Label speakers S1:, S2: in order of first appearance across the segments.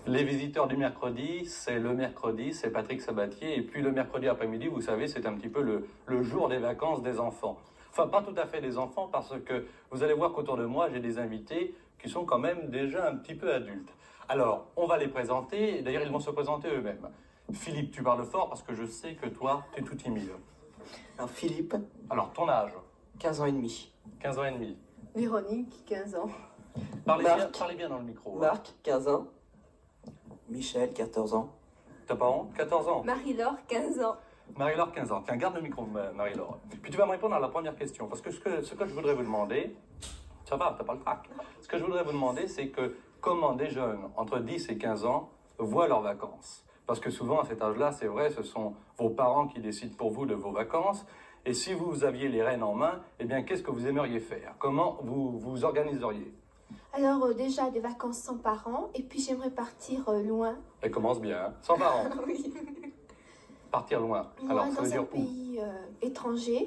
S1: Les visiteurs du mercredi, c'est le mercredi, c'est Patrick Sabatier. Et puis le mercredi après-midi, vous savez, c'est un petit peu le jour des vacances des enfants. Enfin, pas tout à fait des enfants, parce que vous allez voir qu'autour de moi, j'ai des invités qui sont quand même déjà un petit peu adultes. Alors, on va les présenter. D'ailleurs, ils vont se présenter eux-mêmes. Philippe, tu parles fort parce que je sais que toi, tu es tout timide.
S2: Alors Philippe,
S1: Alors, ton âge?
S2: 15 ans et demi.
S1: 15 ans et demi.
S3: Véronique, 15 ans.
S1: Parlez bien dans le micro.
S2: Marc, 15 ans. Michel, 14 ans.
S1: T'as pas honte? 14 ans.
S3: Marie-Laure, 15 ans.
S1: Marie-Laure, 15 ans. Tiens, garde le micro, Marie-Laure. Puis tu vas me répondre à la première question. Parce que ce que je voudrais vous demander, ça va, t'as pas le trac. Ce que je voudrais vous demander, c'est que comment des jeunes entre 10 et 15 ans voient leurs vacances. Parce que souvent, à cet âge-là, c'est vrai, ce sont vos parents qui décident pour vous de vos vacances. Et si vous aviez les rênes en main, eh bien, qu'est-ce que vous aimeriez faire? Comment vous vous organiseriez?
S4: Alors déjà des vacances sans parents et puis j'aimerais partir loin.
S1: Elle commence bien, hein, sans parents.
S4: Oui.
S1: Partir loin.
S4: Loin
S1: Alors, ça
S4: dans
S1: veut
S4: un
S1: dire où?
S4: pays étranger.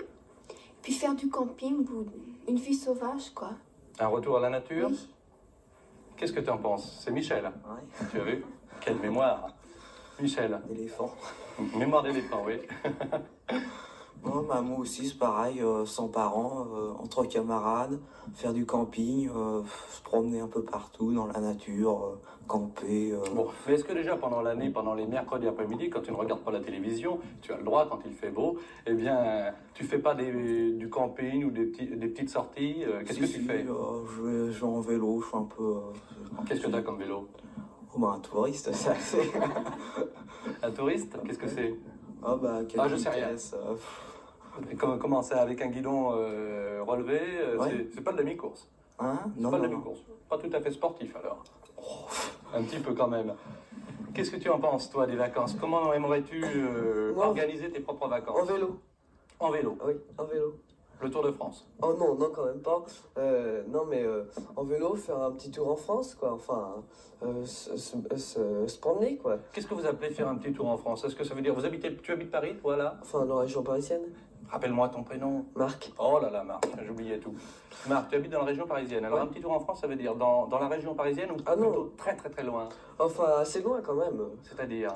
S4: Puis faire du camping ou une vie sauvage quoi.
S1: Un retour à la nature?
S4: Oui.
S1: Qu'est-ce que tu en penses? C'est Michel.
S2: Ouais.
S1: Tu as vu? Quelle mémoire. Michel.
S2: D'éléphant.
S1: Mémoire d'éléphant, oui.
S2: Non, bah, moi aussi, c'est pareil, sans parents, entre camarades, faire du camping, se promener un peu partout dans la nature, camper.
S1: Bon, mais est-ce que déjà pendant l'année, pendant les mercredis après-midi, quand tu ne regardes pas la télévision, tu as le droit quand il fait beau, eh bien, tu fais pas du camping ou des petites sorties? Qu'est-ce que tu fais?
S2: Je vais en vélo, je suis un peu...
S1: Qu'est-ce que tu as comme vélo?
S2: Oh, bah, un touriste, ça, c'est...
S1: Un touriste? Qu'est-ce que c'est?
S2: Ah, bah, quelle
S1: je sais rien.
S2: vitesse,
S1: Comment c'est, avec un guidon relevé?
S2: Ouais.
S1: C'est pas de la mi-course.
S2: Hein?
S1: C'est
S2: Non,
S1: pas de
S2: non,
S1: la
S2: non.
S1: mi-course. Pas tout à fait sportif alors. Un petit peu quand même. Qu'est-ce que tu en penses, toi, des vacances? Comment aimerais-tu
S2: Moi,
S1: organiser tes propres
S2: En
S1: vacances?
S2: vélo.
S1: En vélo.
S2: Oui, en vélo.
S1: Le Tour de France.
S5: Oh non, non, quand même pas. Non, mais en vélo, faire un petit tour en France, quoi. Enfin, se promener, quoi.
S1: Qu'est-ce que vous appelez faire un petit tour en France? Est-ce que ça veut dire, tu habites Paris, toi, là?
S5: Enfin, dans la région parisienne.
S1: Rappelle-moi ton prénom.
S5: Marc.
S1: Oh là là, Marc, j'oubliais tout. Marc, tu habites dans la région parisienne. Alors,
S5: Ouais.
S1: un petit tour en France, ça veut dire dans la région parisienne ou
S5: Ah non.
S1: plutôt très très très loin?
S5: Enfin, assez loin, quand même.
S1: C'est-à-dire,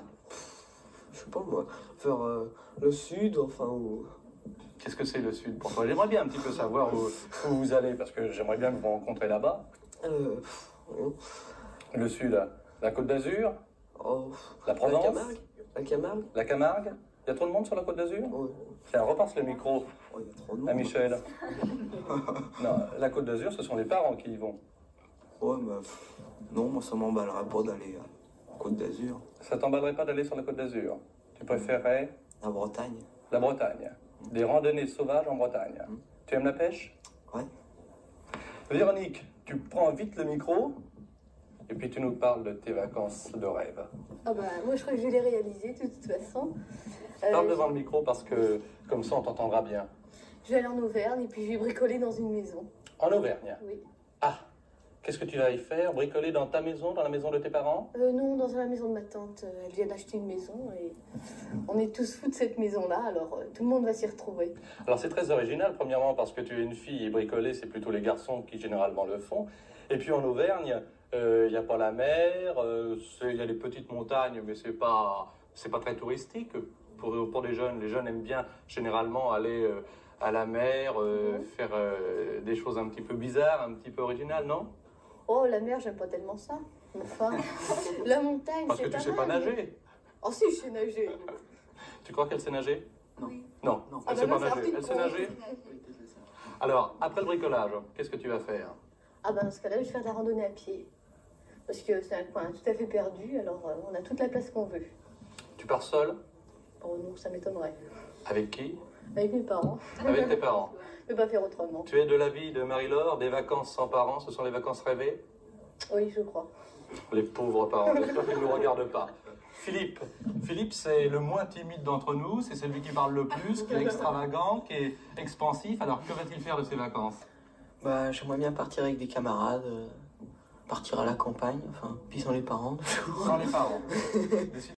S5: Je sais pas, moi. Vers le sud, enfin, ou...
S1: qu'est-ce que c'est le Sud pour toi? J'aimerais bien un petit peu savoir où vous allez, parce que j'aimerais bien que vous vous rencontrez là-bas.
S5: Oh,
S1: Le Sud, la Côte d'Azur,
S5: oh,
S1: la Provence,
S5: La Camargue. La Camargue.
S1: la Camargue. Il y a trop de monde sur la Côte d'Azur?
S5: Oh,
S1: Tiens, repasse le micro
S5: oh, il y a trop de monde.
S1: à Michel. Non, la Côte d'Azur, ce sont les parents qui y vont.
S2: Ouais, mais non, moi, ça m'emballerait pas d'aller à Côte d'Azur,
S1: Ça t'emballerait pas d'aller sur la Côte d'Azur? Tu préférerais
S2: la Bretagne.
S1: la Bretagne? Des randonnées sauvages en Bretagne. Tu aimes la pêche?
S2: Ouais.
S1: Véronique, tu prends vite le micro et puis tu nous parles de tes vacances de rêve.
S3: Ah bah, moi je crois que je vais les réaliser de toute façon.
S1: Parle devant le micro parce que comme ça on t'entendra bien.
S3: Je vais aller en Auvergne et puis je vais bricoler dans une maison.
S1: En Auvergne?
S3: Oui.
S1: Ah, qu'est-ce que tu vas y faire? Bricoler dans ta maison, dans la maison de tes parents?
S3: Non, dans la maison de ma tante. Elle vient d'acheter une maison et on est tous fous de cette maison-là, alors tout le monde va s'y retrouver.
S1: Alors c'est très original, premièrement parce que tu es une fille et bricoler c'est plutôt les garçons qui généralement le font. Et puis en Auvergne, il n'y a pas la mer, il y a des petites montagnes mais c'est pas très touristique pour les jeunes aiment bien généralement aller à la mer, faire des choses un petit peu bizarres, un petit peu originales, non?
S3: Oh, la mer, j'aime pas tellement ça. Enfin, la montagne,
S1: Parce
S3: c'est
S1: que tu
S3: pas
S1: sais pas
S3: mal.
S1: nager.
S3: Oh si, je sais nager.
S1: Tu crois qu'elle sait nager?
S2: Non.
S1: Non,
S2: Non.
S1: elle
S3: Ah
S1: sait
S3: bah
S1: pas
S3: non, c'est
S1: nager.
S3: un
S1: Elle
S3: petit
S1: sait
S3: con.
S1: nager? Alors, après le bricolage, qu'est-ce que tu vas faire?
S3: Ah ben dans ce cas-là, je vais faire de la randonnée à pied. Parce que c'est un coin tout à fait perdu, alors on a toute la place qu'on veut.
S1: Tu pars seul?
S3: Oh non, ça m'étonnerait.
S1: Avec qui?
S3: Avec mes parents.
S1: Avec tes parents.
S3: Je peux pas faire autrement.
S1: Tu es de l'avis de Marie-Laure, des vacances sans parents, ce sont les vacances rêvées?
S3: Oui, je crois.
S1: Les pauvres parents, j'espère qu'ils ne nous regardent pas. Philippe, c'est le moins timide d'entre nous, c'est celui qui parle le plus, qui est extravagant, qui est expansif. Alors que va-t-il faire de ses vacances?
S2: Bah, j'aimerais bien partir avec des camarades, partir à la campagne, enfin, puis sans les parents, toujours.
S1: Sans les parents.